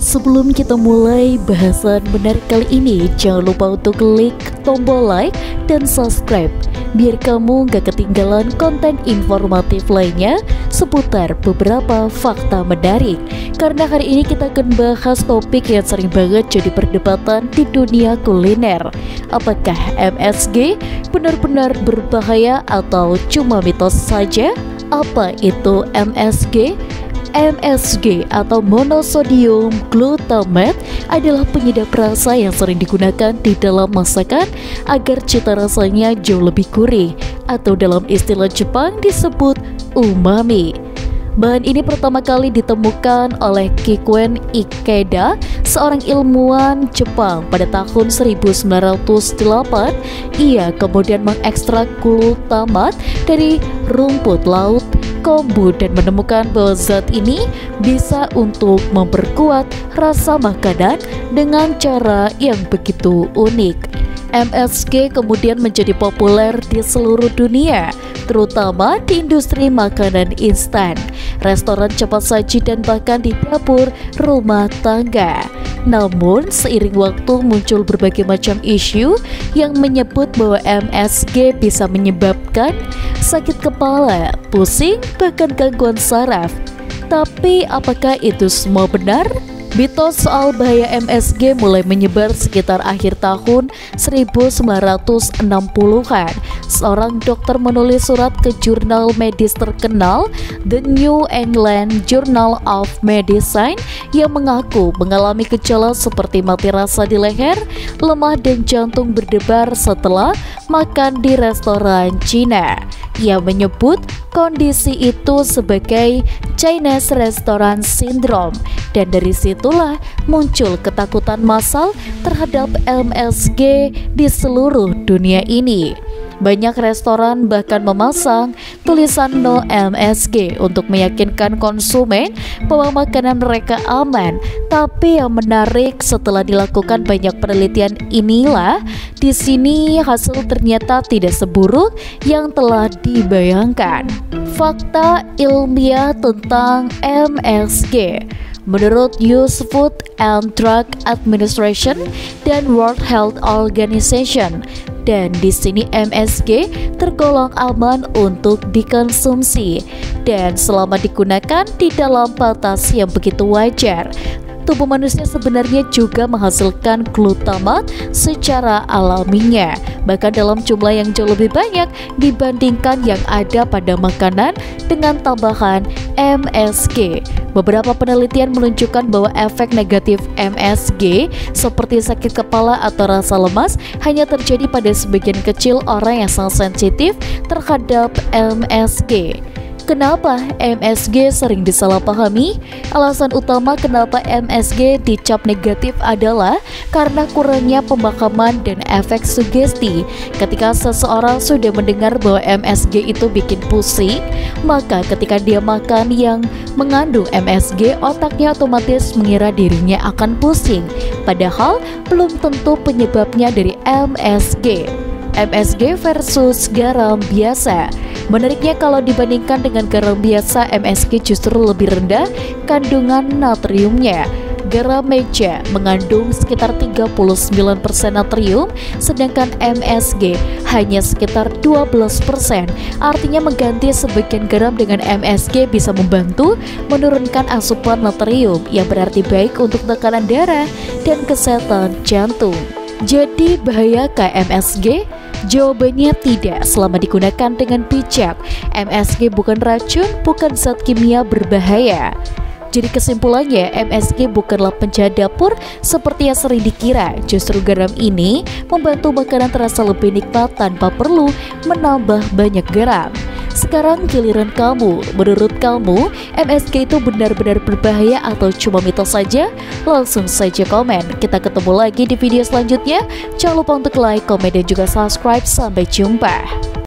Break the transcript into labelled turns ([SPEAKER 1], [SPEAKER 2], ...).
[SPEAKER 1] Sebelum kita mulai bahasan menarik kali ini, jangan lupa untuk klik tombol like dan subscribe biar kamu gak ketinggalan konten informatif lainnya seputar beberapa fakta menarik. Karena hari ini kita akan bahas topik yang sering banget jadi perdebatan di dunia kuliner. Apakah MSG benar-benar berbahaya atau cuma mitos saja? Apa itu MSG? MSG atau monosodium glutamate adalah penyedap rasa yang sering digunakan di dalam masakan agar cita rasanya jauh lebih gurih, atau dalam istilah Jepang disebut umami. Bahan ini pertama kali ditemukan oleh Kikuen Ikeda, seorang ilmuwan Jepang pada tahun 1908. Ia kemudian mengekstrak glutamat dari rumput laut kombu dan menemukan bahwa zat ini bisa untuk memperkuat rasa makanan dengan cara yang begitu unik. MSG kemudian menjadi populer di seluruh dunia, terutama di industri makanan instan, restoran cepat saji dan bahkan di dapur rumah tangga. Namun seiring waktu muncul berbagai macam isu yang menyebut bahwa MSG bisa menyebabkan sakit kepala, pusing, bahkan gangguan saraf. Tapi apakah itu semua benar? Mitos soal bahaya MSG mulai menyebar sekitar akhir tahun 1960-an. Seorang dokter menulis surat ke jurnal medis terkenal, The New England Journal of Medicine, yang mengaku mengalami gejala seperti mati rasa di leher, lemah dan jantung berdebar setelah makan di restoran Cina. Ia menyebut kondisi itu sebagai Chinese Restaurant Syndrome, dan dari situlah muncul ketakutan massal terhadap MSG di seluruh dunia ini. Banyak restoran bahkan memasang tulisan no MSG untuk meyakinkan konsumen bahwa makanan mereka aman. Tapi yang menarik, setelah dilakukan banyak penelitian inilah di sini hasil ternyata tidak seburuk yang telah dibayangkan. Fakta ilmiah tentang MSG. Menurut US Food and Drug Administration dan World Health Organization, dan di sini MSG tergolong aman untuk dikonsumsi dan selama digunakan di dalam batas yang begitu wajar. Tubuh manusia sebenarnya juga menghasilkan glutamat secara alaminya, bahkan dalam jumlah yang jauh lebih banyak dibandingkan yang ada pada makanan dengan tambahan MSG. Beberapa penelitian menunjukkan bahwa efek negatif MSG seperti sakit kepala atau rasa lemas hanya terjadi pada sebagian kecil orang yang sangat sensitif terhadap MSG. Kenapa MSG sering disalahpahami? Alasan utama kenapa MSG dicap negatif adalah karena kurangnya pemahaman dan efek sugesti. Ketika seseorang sudah mendengar bahwa MSG itu bikin pusing, maka ketika dia makan yang mengandung MSG, otaknya otomatis mengira dirinya akan pusing. Padahal belum tentu penyebabnya dari MSG. MSG versus garam biasa. Menariknya, kalau dibandingkan dengan garam biasa, MSG justru lebih rendah kandungan natriumnya. Garam meja mengandung sekitar 39% natrium, sedangkan MSG hanya sekitar 12%. Artinya mengganti sebagian garam dengan MSG bisa membantu menurunkan asupan natrium, yang berarti baik untuk tekanan darah dan kesehatan jantung. Jadi bahayakah MSG? Jawabannya tidak selama digunakan dengan bijak. MSG bukan racun, bukan zat kimia berbahaya. Jadi kesimpulannya, MSG bukanlah penjahat dapur seperti yang sering dikira. Justru garam ini membantu makanan terasa lebih nikmat tanpa perlu menambah banyak garam. Sekarang giliran kamu. Menurut kamu, MSG itu benar-benar berbahaya atau cuma mitos saja? Langsung saja komen. Kita ketemu lagi di video selanjutnya. Jangan lupa untuk like, komen, dan juga subscribe. Sampai jumpa.